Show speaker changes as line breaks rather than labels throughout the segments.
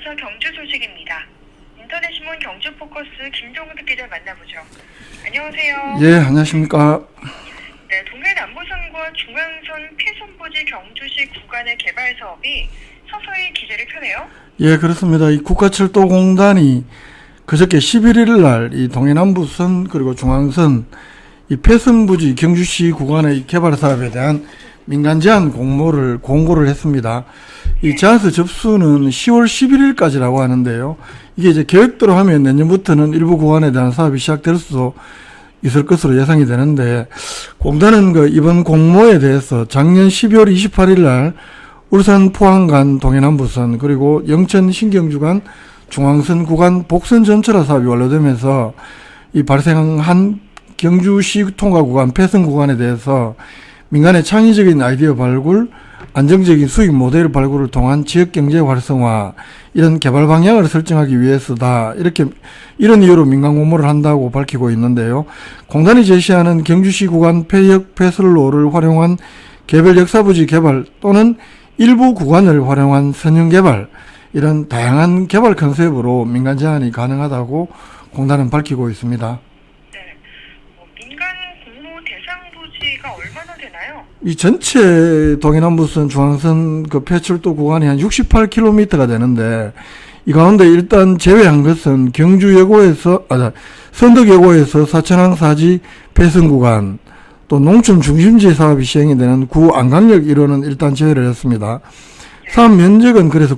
이어서 경주 소식입니다. 인터넷 신문 경주 포커스 김동득 기자 만나보죠. 안녕하세요.
예, 안녕하십니까.
네, 동해 남부선과 중앙선 폐선부지 경주시 구간의 개발 사업이 서서히 기제를 펴네요.
예, 그렇습니다. 이 국가철도공단이 그저께 11일 날 이 동해 남부선 그리고 중앙선 이 폐선부지 경주시 구간의 개발 사업에 대한 민간 제안 공고를 했습니다. 이 제안서 접수는 10월 11일까지라고 하는데요. 이게 이제 계획대로 하면 내년부터는 일부 구간에 대한 사업이 시작될 수도 있을 것으로 예상이 되는데, 공단은 이번 공모에 대해서 작년 12월 28일 날 울산 포항 간 동해남부선 그리고 영천 신경주 간 중앙선 구간 복선 전철화 사업이 완료되면서 이 발생한 경주시 통과 구간 폐선 구간에 대해서 민간의 창의적인 아이디어 발굴, 안정적인 수익 모델 발굴을 통한 지역경제 활성화, 이런 개발 방향을 설정하기 위해서다, 이런 이유로 민간 공모를 한다고 밝히고 있는데요. 공단이 제시하는 경주시 구간 폐역 폐선로를 활용한 개별 역사부지 개발 또는 일부 구간을 활용한 선형 개발, 이런 다양한 개발 컨셉으로 민간 제안이 가능하다고 공단은 밝히고 있습니다.
민간 공모 대상 부지가 얼마나 되나요?
이 전체 동해남부선 중앙선 폐철도 구간이 한 68km가 되는데, 이 가운데 일단 제외한 것은 선덕여고에서 사천항 사지 폐선 구간, 또 농촌 중심지 사업이 시행이 되는 구 안강역 1호는 일단 제외를 했습니다. 사업 면적은 그래서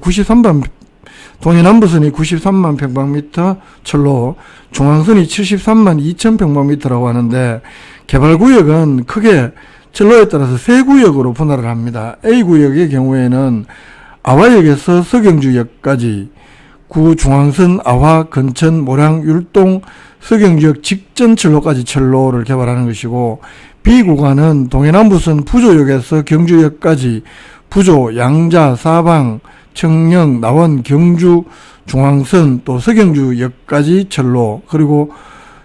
동해남부선이 93만 평방미터 철로, 중앙선이 73만 2천 평방미터라고 하는데, 개발구역은 크게 철로에 따라서 세 구역으로 분할을 합니다. A구역의 경우에는 아화역에서 서경주역까지, 구 중앙선 아화, 건천, 모량, 율동, 서경주역 직전 철로까지 철로를 개발하는 것이고, B구간은 동해남부선 부조역에서 경주역까지 부조, 양자, 사방, 청령, 남원, 경주, 중앙선, 또 서경주역까지 철로, 그리고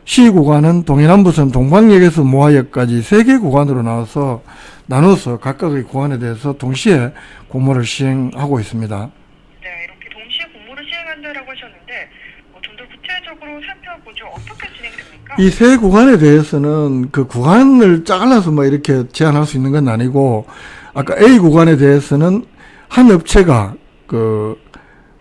C구간은 동해남부선 동방역에서 모화역까지 3개 구간으로 나눠서 각각의 구간에 대해서 동시에 공모를 시행하고 있습니다.
네, 이렇게 동시에 공모를 시행한다라고 하셨는데 좀 더 구체적으로 살펴보죠. 어떻게 진행됩니까?
이 세 구간에 대해서는 그 구간을 잘라서 이렇게 제한할 수 있는 건 아니고, 아까 A 구간에 대해서는 한 업체가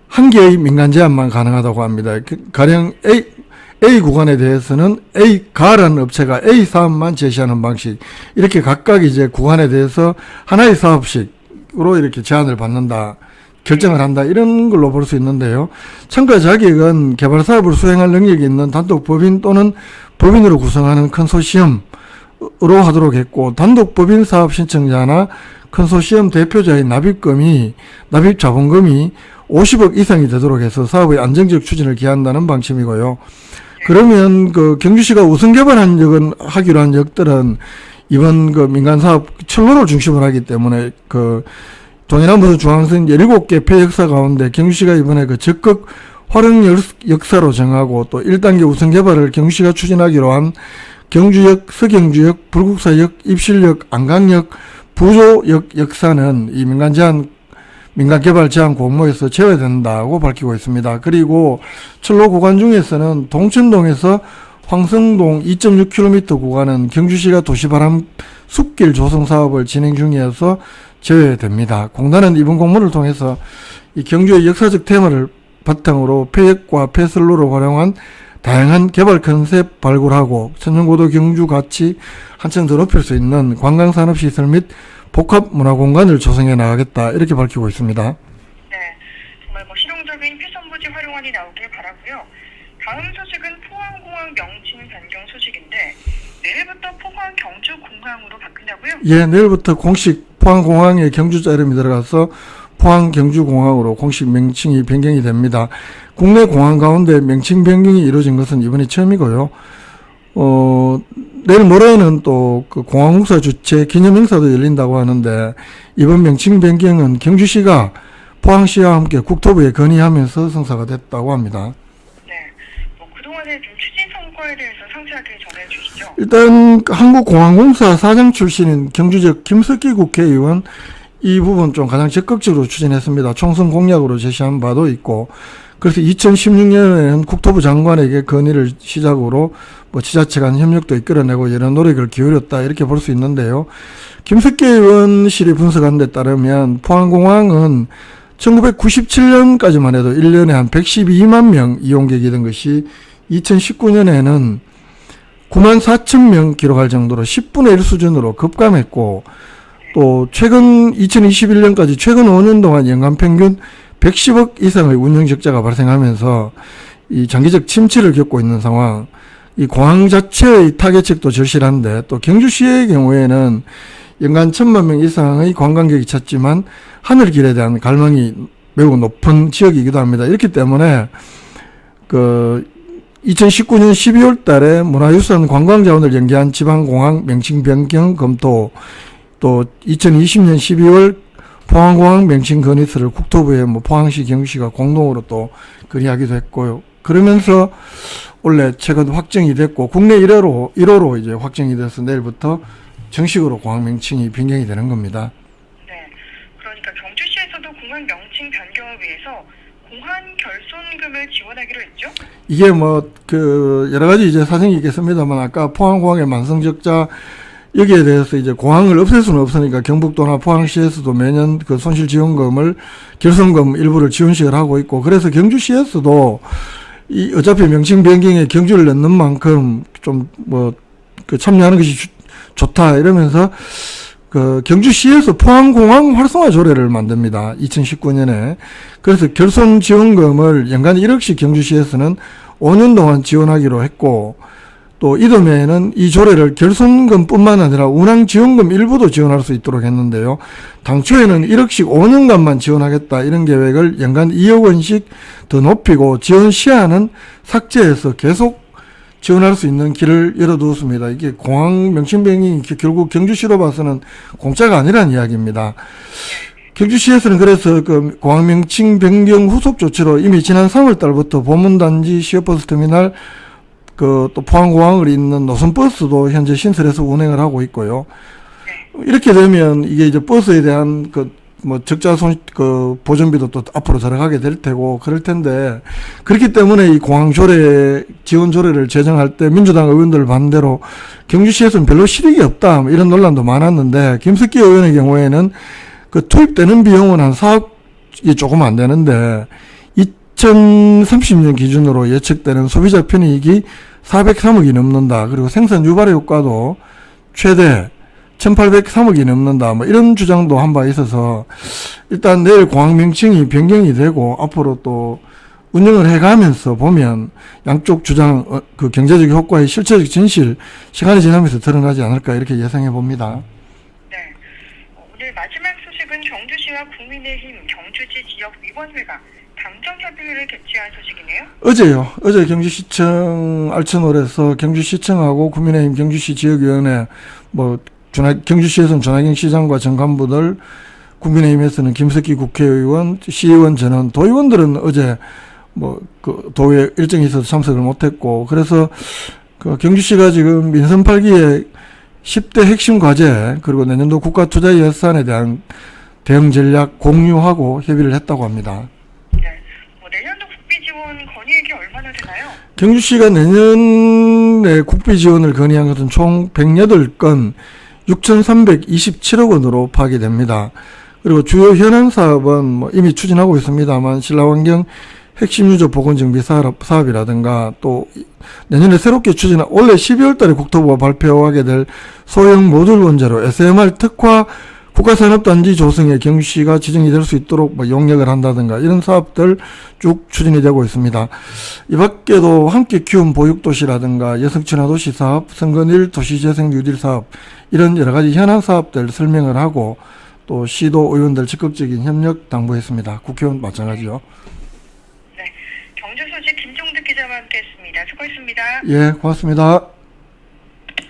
한 개의 민간 제안만 가능하다고 합니다. 가령 A 구간에 대해서는 A가라는 업체가 A 사업만 제시하는 방식, 이렇게 각각 이제 구간에 대해서 하나의 사업식으로 이렇게 제안을 받는다, 결정을 한다, 이런 걸로 볼 수 있는데요. 참가 자격은 개발 사업을 수행할 능력이 있는 단독 법인 또는 법인으로 구성하는 컨소시엄으로 하도록 했고, 단독 법인 사업 신청자나 컨소시엄 대표자의 납입 자본금이 50억 이상이 되도록 해서 사업의 안정적 추진을 기한다는 방침이고요. 그러면 경주시가 우선 하기로 한 역들은 이번 민간 사업 철로를 중심으로 하기 때문에 동해남부선 중앙선 17개 폐역사 가운데 경주시가 이번에 적극 활용 역사로 정하고, 또 1단계 우선 개발을 경주시가 추진하기로 한 경주역, 서경주역, 불국사역, 입실역, 안강역, 부조역 역사는 이 민간 개발 제한 공모에서 제외된다고 밝히고 있습니다. 그리고 철로 구간 중에서는 동천동에서 황성동 2.6km 구간은 경주시가 도시바람 숲길 조성 사업을 진행 중이어서 제외됩니다. 공단은 이번 공모를 통해서 이 경주의 역사적 테마를 바탕으로 폐역과 폐선로를 활용한 다양한 개발 컨셉 발굴하고 천연고도 경주 가치 한층 더 높일 수 있는 관광산업시설 및 복합문화공간을 조성해 나가겠다, 이렇게 밝히고 있습니다.
네, 정말 실용적인 폐선부지 활용안이 나오길 바라고요. 다음 소식은 포항공항 명칭 변경 소식인데, 내일부터 포항 경주공항으로 바뀐다고요?
예, 내일부터 공식 포항공항에 경주자 이름이 들어가서 포항 경주공항으로 공식 명칭이 변경이 됩니다. 국내 공항 가운데 명칭 변경이 이루어진 것은 이번이 처음이고요. 내일 모레는 또 공항공사 주최 기념행사도 열린다고 하는데, 이번 명칭 변경은 경주시가 포항시와 함께 국토부에 건의하면서 성사가 됐다고 합니다.
네, 그동안의 좀 추진 성과에 대해서 상세하게 전해주시죠.
일단 한국공항공사 사장 출신인 경주적 김석기 국회의원, 이 부분 좀 가장 적극적으로 추진했습니다. 총선 공약으로 제시한 바도 있고, 그래서 2016년에는 국토부 장관에게 건의를 시작으로 뭐 지자체 간 협력도 이끌어내고 여러 노력을 기울였다 이렇게 볼 수 있는데요. 김석기 의원실이 분석한 데 따르면 포항공항은 1997년까지만 해도 1년에 한 112만 명 이용객이던 것이 2019년에는 9만 4천 명 기록할 정도로 10분의 1 수준으로 급감했고, 또 최근 2021년까지 최근 5년 동안 연간 평균 110억 이상의 운영 적자가 발생하면서 이 장기적 침체를 겪고 있는 상황, 이 공항 자체의 타개책도 절실한데, 또 경주시의 경우에는 연간 1,000만 명 이상의 관광객이 찾지만 하늘길에 대한 갈망이 매우 높은 지역이기도 합니다. 이렇기 때문에 2019년 12월 달에 문화유산 관광자원을 연계한 지방공항 명칭 변경 검토, 또 2020년 12월 포항공항 명칭 건의서를 국토부에 포항시, 경주시가 공동으로 또 건의하기도 했고요. 그러면서 원래 최근 확정이 됐고, 국내 1호로 이제 확정이 돼서 내일부터 정식으로 공항 명칭이 변경이 되는 겁니다.
네. 그러니까 경주시에서도 공항 명칭 변경을 위해서 공항 결손금을 지원하기로 했죠? 이게
여러 가지 이제 사정이 있겠습니다만, 아까 포항공항의 만성적자, 여기에 대해서 이제 공항을 없앨 수는 없으니까 경북도나 포항시에서도 매년 그 손실 지원금을, 결손금 일부를 지원식을 하고 있고, 그래서 경주시에서도 어차피 명칭 변경에 경주를 넣는 만큼 좀 참여하는 것이 좋다 이러면서 경주시에서 포항공항 활성화 조례를 만듭니다. 2019년에. 그래서 결손 지원금을 연간 1억씩 경주시에서는 5년 동안 지원하기로 했고, 또 이듬해에는 이 조례를 결손금뿐만 아니라 운항지원금 일부도 지원할 수 있도록 했는데요. 당초에는 1억씩 5년간만 지원하겠다 이런 계획을 연간 2억 원씩 더 높이고, 지원 시한은 삭제해서 계속 지원할 수 있는 길을 열어두었습니다. 이게 공항 명칭 변경이 결국 경주시로 봐서는 공짜가 아니라는 이야기입니다. 경주시에서는 그래서 공항 명칭 변경 후속 조치로 이미 지난 3월 달부터 보문단지 시외버스 터미널, 또 포항공항을 잇는 노선버스도 현재 신설해서 운행을 하고 있고요. 이렇게 되면 이게 이제 버스에 대한 적자 보전비도 또 앞으로 들어가게 될 테고, 그럴 텐데, 그렇기 때문에 이 공항 조례, 지원 조례를 제정할 때 민주당 의원들 반대로 경주시에서는 별로 실익이 없다, 이런 논란도 많았는데, 김석기 의원의 경우에는 투입되는 비용은 한 4억이 조금 안 되는데, 2030년 기준으로 예측되는 소비자 편익이 403억이 넘는다. 그리고 생산 유발의 효과도 최대 1,803억이 넘는다. 이런 주장도 한 바 있어서, 일단 내일 공항 명칭이 변경이 되고 앞으로 또 운영을 해가면서 보면 양쪽 주장, 경제적 효과의 실체적 진실, 시간이 지나면서 드러나지 않을까 이렇게 예상해 봅니다.
네. 오늘 마지막 소식은 경주시와 국민의힘 경주지 지역위원회가 당정협의회를 개최한 소식이네요.
어제요. 어제 경주시청 알천홀에서 경주시청하고 국민의힘 경주시 지역위원회, 경주시에서는 전하경 시장과 전 간부들, 국민의힘에서는 김석기 국회의원, 시의원 전원, 도의원들은 어제 도의회 일정이 있어서 참석을 못했고, 그래서 경주시가 지금 민선 8기의 10대 핵심 과제, 그리고 내년도 국가 투자 예산에 대한 대응 전략 공유하고 협의를 했다고 합니다.
내년도 국비 지원 건의액이 얼마나 되나요?
경주시가 내년에 국비 지원을 건의한 것은 총 108건 6,327억 원으로 파악이 됩니다. 그리고 주요 현안 사업은 이미 추진하고 있습니다만, 신라환경 핵심 유저 보건 정비 사업이라든가, 또 내년에 새롭게 추진한 올해 12월 달에 국토부가 발표하게 될 소형 모듈 원자로 SMR 특화 국가산업단지 조성에 경주시가 지정이 될 수 있도록 용역을 한다든가, 이런 사업들 쭉 추진이 되고 있습니다. 이 밖에도 함께 키움 보육도시라든가 여성친화도시 사업, 선건일 도시재생 뉴딜 사업, 이런 여러 가지 현안 사업들 설명을 하고, 또 시도 의원들 적극적인 협력 당부했습니다. 국회의원 마찬가지요.
네, 경주 소식 김종득 기자와 함께했습니다. 수고했습니다.
예, 고맙습니다.